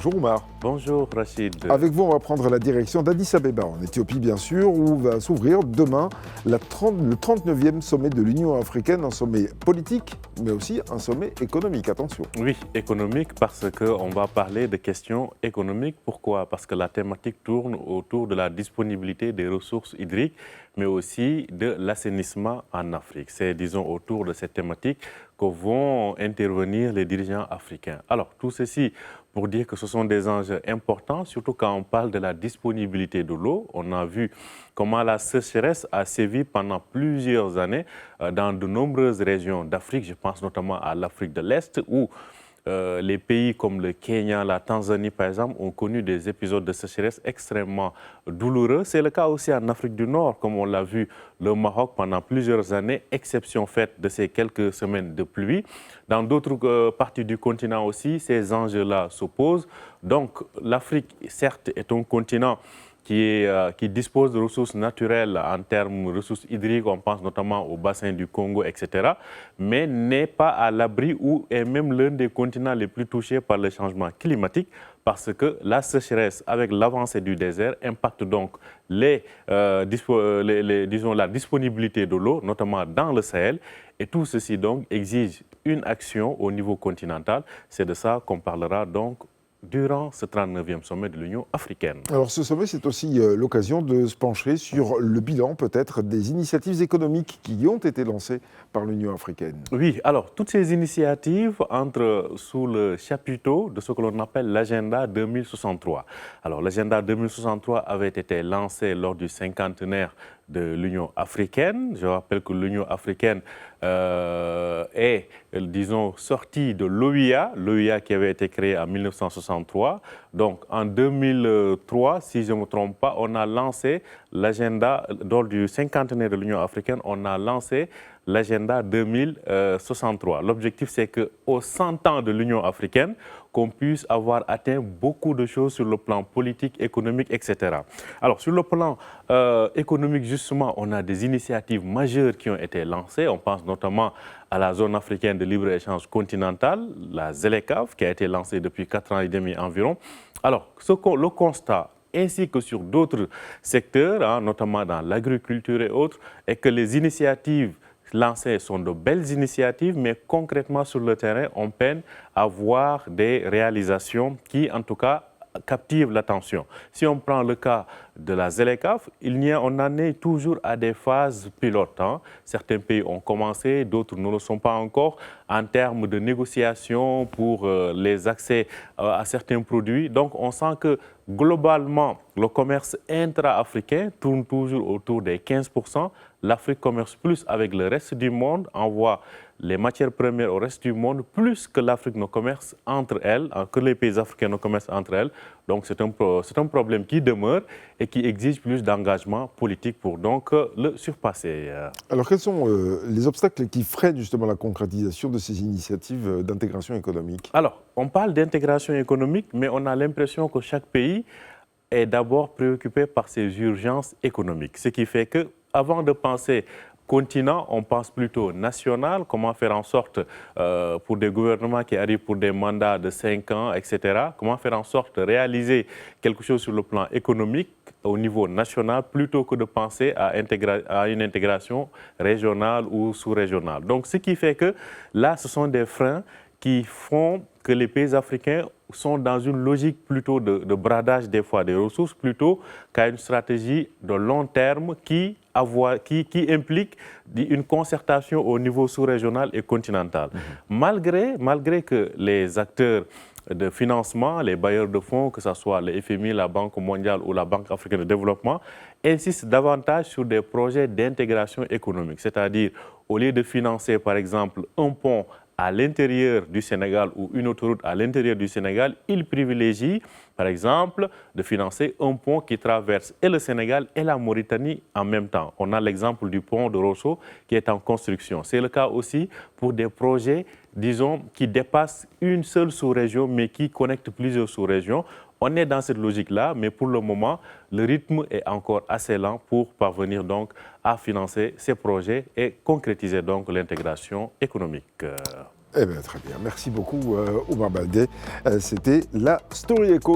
Bonjour Oumar. Bonjour Rachid. Avec vous, on va prendre la direction d'Addis Abeba, en Éthiopie bien sûr, où va s'ouvrir demain le 39e sommet de l'Union africaine, un sommet politique, mais aussi un sommet économique, attention. Oui, économique parce qu'on va parler de questions économiques. Pourquoi? Parce que la thématique tourne autour de la disponibilité des ressources hydriques, mais aussi de l'assainissement en Afrique. C'est, disons, autour de cette thématique que vont intervenir les dirigeants africains. Alors, tout ceci pour dire que ce sont des enjeux importants, surtout quand on parle de la disponibilité de l'eau. On a vu comment la sécheresse a sévi pendant plusieurs années dans de nombreuses régions d'Afrique. Je pense notamment à l'Afrique de l'Est où les pays comme le Kenya, la Tanzanie par exemple, ont connu des épisodes de sécheresse extrêmement douloureux. C'est le cas aussi en Afrique du Nord, comme on l'a vu, le Maroc pendant plusieurs années, exception faite de ces quelques semaines de pluie. Dans d'autres parties du continent aussi, ces enjeux-là s'opposent. Donc l'Afrique, certes, est un continent qui dispose de ressources naturelles en termes de ressources hydriques, on pense notamment au bassin du Congo, etc., mais n'est pas à l'abri ou est même l'un des continents les plus touchés par le changement climatique parce que la sécheresse, avec l'avancée du désert, impacte donc disons, la disponibilité de l'eau, notamment dans le Sahel, et tout ceci donc exige une action au niveau continental. C'est de ça qu'on parlera donc durant ce 39e sommet de l'Union africaine. Alors ce sommet, c'est aussi l'occasion de se pencher sur le bilan peut-être des initiatives économiques qui ont été lancées par l'Union africaine. Oui, alors toutes ces initiatives entrent sous le chapiteau de ce que l'on appelle l'agenda 2063. Alors l'agenda 2063 avait été lancé lors du cinquantenaire de l'Union africaine. Je rappelle que l'Union africaine est, disons, sortie de l'OIA qui avait été créée en 1963. Donc en 2003, si je ne me trompe pas, on a lancé l'agenda, lors du cinquantenaire de l'Union africaine, on a lancé l'agenda 2063. L'objectif, c'est qu'aux 100 ans de l'Union africaine, qu'on puisse avoir atteint beaucoup de choses sur le plan politique, économique, etc. Alors, sur le plan économique, justement, on a des initiatives majeures qui ont été lancées. On pense notamment à la zone africaine de libre-échange continentale, la ZLECAf, qui a été lancée depuis 4 ans et demi environ. Alors, le constat, ainsi que sur d'autres secteurs, notamment dans l'agriculture et autres, est que les initiatives lancées sont de belles initiatives, mais concrètement sur le terrain, on peine à voir des réalisations qui, en tout cas, captivent l'attention. Si on prend le cas de la ZLECAf, on en est toujours à des phases pilotes. Certains pays ont commencé, d'autres ne le sont pas encore, en termes de négociations pour les accès à certains produits. Donc on sent que globalement, le commerce intra-africain tourne toujours autour des 15%. L'Afrique commerce plus avec le reste du monde, envoie les matières premières au reste du monde, plus que l'Afrique ne commerce entre elles, que les pays africains ne commercent entre elles. Donc c'est un problème qui demeure et qui exige plus d'engagement politique pour donc le surpasser. Alors quels sont les obstacles qui freinent justement la concrétisation de ces initiatives d'intégration économique? Alors, on parle d'intégration économique, mais on a l'impression que chaque pays est d'abord préoccupé par ses urgences économiques. Ce qui fait que, avant de penser continent, on pense plutôt national, comment faire en sorte, pour des gouvernements qui arrivent pour des mandats de 5 ans, etc., comment faire en sorte de réaliser quelque chose sur le plan économique au niveau national, plutôt que de penser à une intégration régionale ou sous-régionale. Donc, ce qui fait que là, ce sont des freins qui font que les pays africains sont dans une logique plutôt de bradage des fois des ressources, plutôt qu'à une stratégie de long terme qui implique une concertation au niveau sous-régional et continental. Malgré que les acteurs de financement, les bailleurs de fonds, que ce soit le FMI, la Banque mondiale ou la Banque africaine de développement, insistent davantage sur des projets d'intégration économique. C'est-à-dire, au lieu de financer par exemple un pont à l'intérieur du Sénégal ou une autoroute à l'intérieur du Sénégal, ils privilégient, par exemple, de financer un pont qui traverse et le Sénégal et la Mauritanie en même temps. On a l'exemple du pont de Rosso qui est en construction. C'est le cas aussi pour des projets, disons, qui dépassent une seule sous-région, mais qui connectent plusieurs sous-régions. On est dans cette logique-là, mais pour le moment, le rythme est encore assez lent pour parvenir donc à financer ces projets et concrétiser donc l'intégration économique. Eh bien, très bien. Merci beaucoup, Omar Baldé. C'était la Story Echo.